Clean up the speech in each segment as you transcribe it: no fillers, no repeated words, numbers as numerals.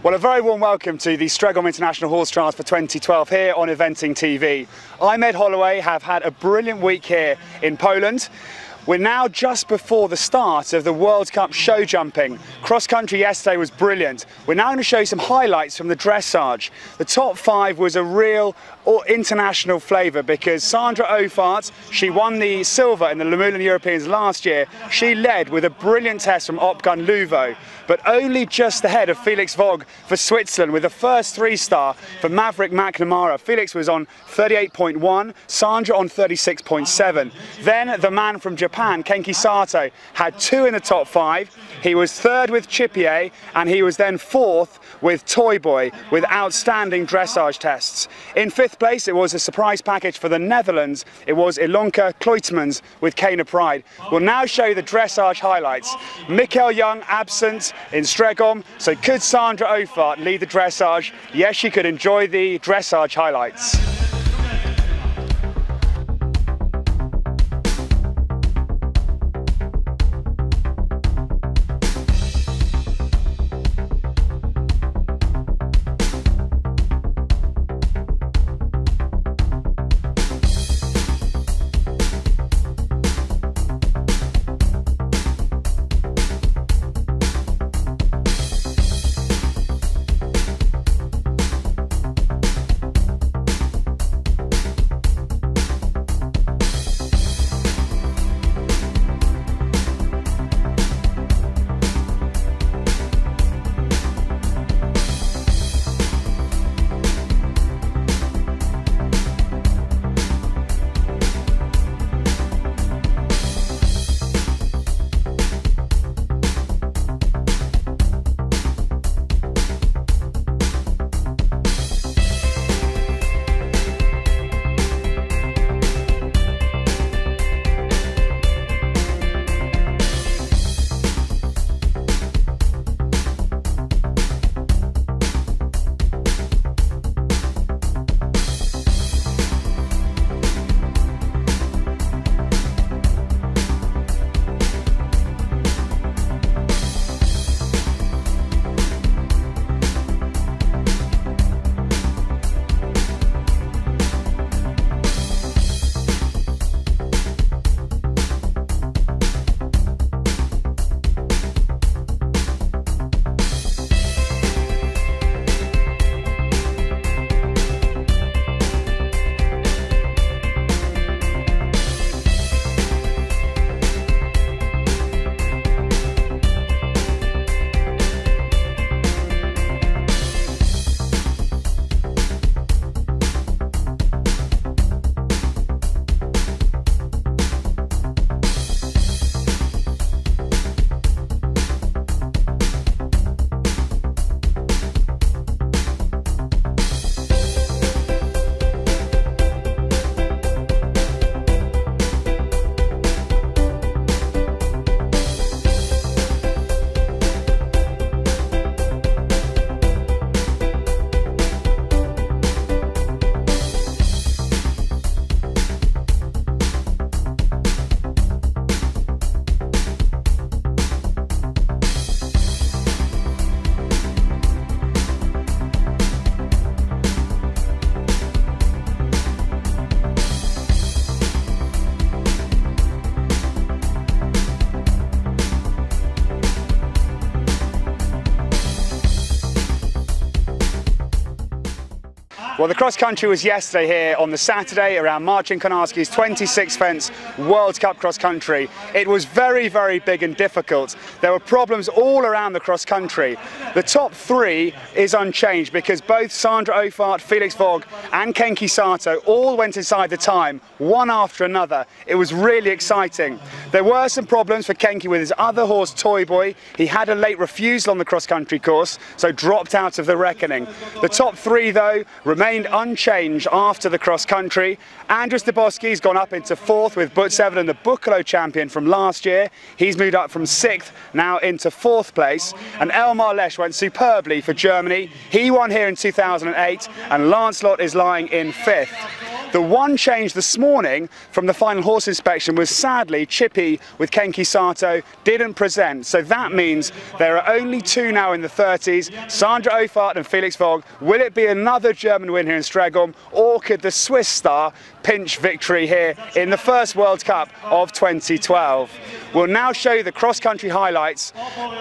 Well, a very warm welcome to the Strzegom International Horse Trials for 2012 here on Eventing TV. I'm Ed Holloway, have had a brilliant week here in Poland. We're now just before the start of the World Cup show jumping. Cross country yesterday was brilliant. We're now going to show you some highlights from the dressage. The top 5 was a real international flavour because Sandra Auffarth, she won the silver in the Lumulin Europeans last year. She led with a brilliant test from Opgun Louvo, but only just ahead of Felix Vogg for Switzerland with the first 3-star for Maverick McNamara. Felix was on 38.1, Sandra on 36.7. Then the man from Japan, Kenki Sato, had 2 in the top 5. He was 3rd with Chippich and he was then 4th with Toy Boy with outstanding dressage tests. In 5th place, it was a surprise package for the Netherlands. It was Ilonka Kloitmans with Kana Pride. We'll now show you the dressage highlights. Mikkel Young absent in Strzegom, so could Sandra Auffarth lead the dressage? Yes, she could. Enjoy the dressage highlights. Well, the cross country was yesterday here on the Saturday around Marcin Konarski's 26 fence World Cup cross country. It was very, very big and difficult. There were problems all around the cross country. The top 3 is unchanged because both Sandra Auffarth, Felix Vogg and Kenki Sato all went inside the time, one after another. It was really exciting. There were some problems for Kenki with his other horse, Toy Boy. He had a late refusal on the cross country course, so dropped out of the reckoning. The top 3, though, remained unchanged after the cross country. Andreas Dibowski's gone up into 4th with Evedon, the Buccolo champion from last year. He's moved up from 6th now into 4th place. And Elmar Lesch went superbly for Germany. He won here in 2008 and Lancelot is lying in 5th. The one change this morning from the final horse inspection was sadly Chippich with Kenki Sato didn't present. So that means there are only two now in the 30s, Sandra Auffarth and Felix Vogg. Will it be another German win here in Strzegom, or could the Swiss star pinch victory here in the first World Cup of 2012? We'll now show you the cross-country highlights.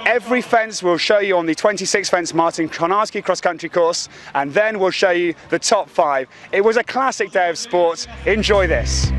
Every fence we'll show you on the 26th fence Martin Konarski cross-country course, and then we'll show you the top 5. It was a classic day of sport. Enjoy this.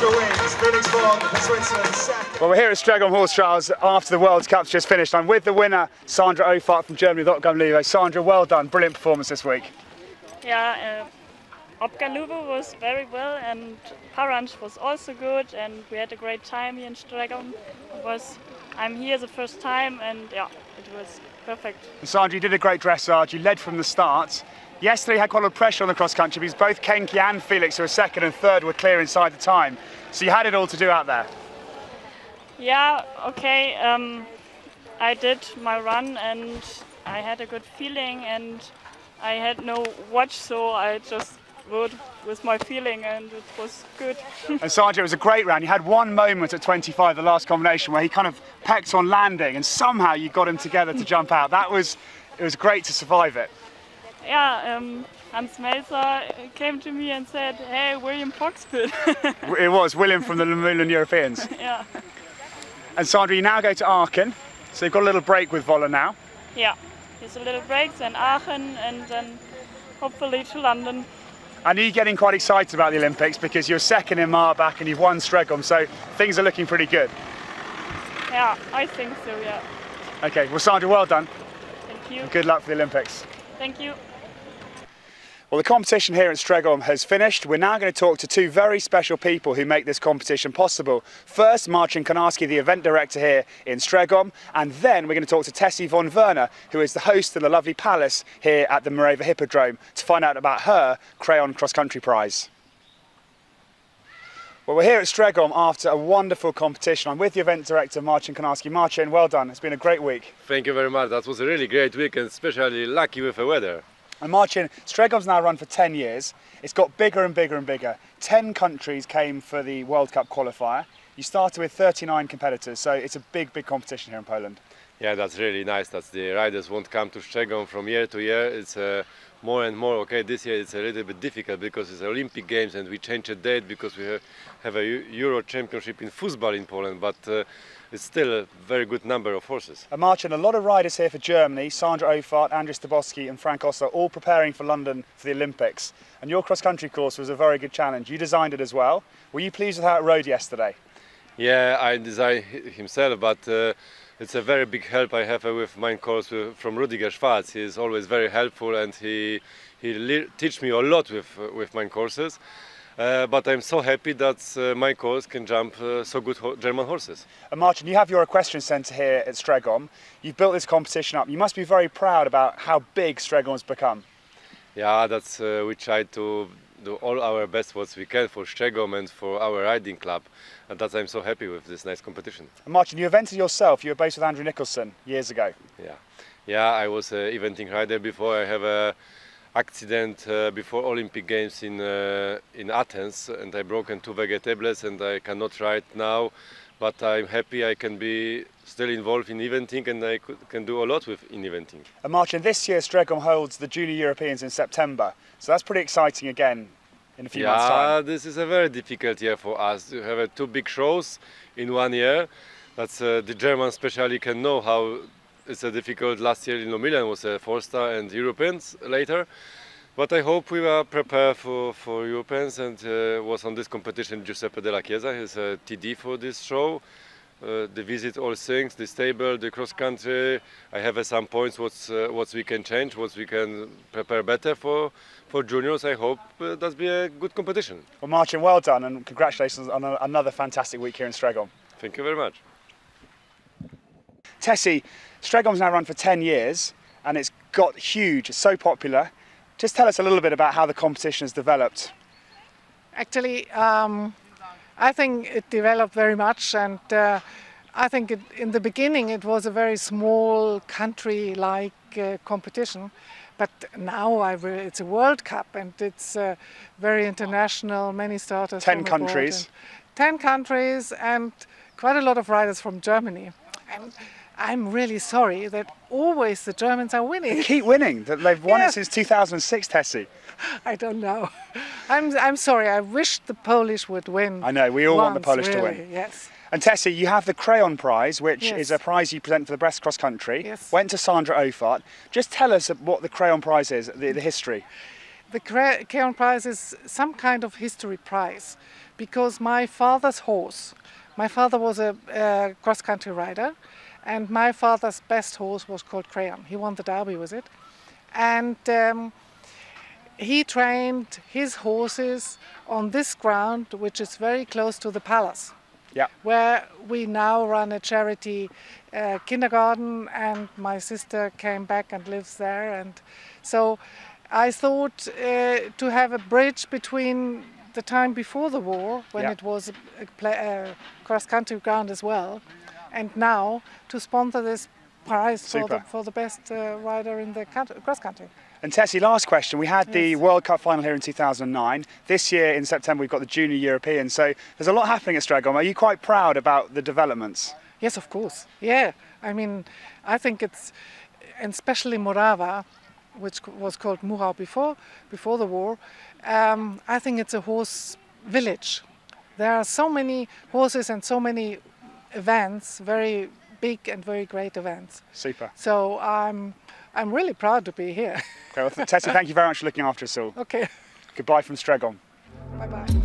Austria wins. Felix Vogosul for Switzerland second. Well, we're here at Strzegom Horse Trials after the World Cup's just finished. I'm with the winner, Sandra Auffarth from Germany, with Opgun Louvo. Sandra, well done. Brilliant performance this week. Yeah, Opgun Louvo was very well, and Paranj was also good, and we had a great time here in Strzegom. I'm here the first time, and yeah, it was perfect. And Sandra, you did a great dressage. You led from the start. Yesterday you had quite a lot of pressure on the cross country because both Kenki and Felix, who were second and third, were clear inside the time. So you had it all to do out there. Yeah, okay. I did my run and I had a good feeling, and I had no watch, so I just rode with my feeling, and it was good. And Sandra, it was a great round. You had one moment at 25, the last combination, where he kind of pecked on landing, and somehow you got him together to jump out. It was great to survive it. Yeah, Hans Melzer came to me and said, "Hey, William Foxpit." It was William from the Lamoulan Europeans. Yeah. And Sandra, you now go to Aachen, so you've got a little break with Voller now. Yeah, there's a little break, then Aachen, and then hopefully to London. And are you getting quite excited about the Olympics because you're second in Marbach and you've won Strzegom, so things are looking pretty good? Yeah, I think so, yeah. Okay, well Sandra, well done. Thank you. And good luck for the Olympics. Thank you. Well, the competition here at Strzegom has finished. We're now going to talk to two very special people who make this competition possible. First, Marcin Konarski, the event director here in Strzegom, and then we're going to talk to Tessie von Werner, who is the host of the lovely palace here at the Morava Hippodrome, to find out about her Crayon cross-country prize. Well, we're here at Strzegom after a wonderful competition. I'm with the event director, Marcin Konarski. Marcin, well done. It's been a great week. Thank you very much. That was a really great week, and especially lucky with the weather. And Marcin, Strzegom's now run for 10 years. It's got bigger and bigger and bigger. 10 countries came for the World Cup qualifier. You started with 39 competitors, so it's a big, big competition here in Poland. Yeah, that's really nice that the riders won't come to Strzegom from year to year. It's more and more. Okay, this year it's a little bit difficult because it's Olympic Games and we changed the date because we have a Euro Championship in football in Poland, but it's still a very good number of horses. And Marcin, a lot of riders here for Germany, Sandra Auffarth, Andreas Dibowski and Frank Osler, all preparing for London for the Olympics. And your cross-country course was a very good challenge. You designed it as well. Were you pleased with how it rode yesterday? Yeah, I designed himself, but it's a very big help I have with my course from Rudiger Schwarz. He is always very helpful, and he teach me a lot with my courses. But I'm so happy that my course can jump so good German horses. And Marcin, you have your equestrian centre here at Strzegom. You've built this competition up. You must be very proud about how big Strzegom has become. Yeah, that's we try to do all our best what we can for Strzegom and for our riding club. And that I'm so happy with this nice competition. And Marcin, you evented yourself. You were based with Andrew Nicholson years ago. Yeah, I was an eventing rider before. I have a accident before Olympic Games in Athens, and I broken 2 vegetables and I cannot ride now, but I'm happy I can be still involved in eventing, and I can do a lot in eventing. And Marcin, this year Strzegom holds the Junior Europeans in September, so that's pretty exciting again in a few months' time. Yeah, this is a very difficult year for us to have 2 big shows in 1 year. That's the Germans especially can know how it's a difficult. Last year in Lamoulan was a 4-star and Europeans later, but I hope we are prepared for Europeans, and was on this competition Giuseppe Della Chiesa. He's a TD for this show. The visit all things, the stable, the cross country. I have some points what we can change, what we can prepare better for juniors. I hope that'll be a good competition. Well, Marcin, well done, and congratulations on another fantastic week here in Strzegom. Thank you very much. Tessie, Strzegom's now run for 10 years and it's got huge, it's so popular. Just tell us a little bit about how the competition has developed. Actually, I think it developed very much, and I think in the beginning it was a very small country-like competition, but now it's a World Cup and it's very international, many starters. 10 countries. 10 countries and quite a lot of riders from Germany. And I'm really sorry that always the Germans are winning. They keep winning. They've won it since 2006, Tessie. I don't know. I'm sorry. I wish the Polish would win. I know. We all want the Polish to win. Yes. And Tessie, you have the Crayon Prize, which is a prize you present for the Brest Cross Country. Yes. Went to Sandra Auffarth. Just tell us what the Crayon Prize is, the history. the Keon Prize is some kind of history prize, because my father's horse, my father was a cross-country rider, and my father's best horse was called Crayon. He won the Derby with it. And he trained his horses on this ground, which is very close to the palace, where we now run a charity kindergarten, and my sister came back and lives there. And so I thought to have a bridge between the time before the war, when it was a cross-country ground as well, and now to sponsor this prize for the best rider in the cross-country. And Tessie, last question. We had the World Cup final here in 2009. This year in September we've got the Junior European. So there's a lot happening at Strzegom. Are you quite proud about the developments? Yes, of course. Yeah. I mean, I think it's, and especially Morava, which was called Murau before the war, I think it's a horse village. There are so many horses and so many events, very big and very great events. Super. So I'm really proud to be here. Okay, well, Tessie, thank you very much for looking after us all. Okay. Goodbye from Strzegom. Bye-bye.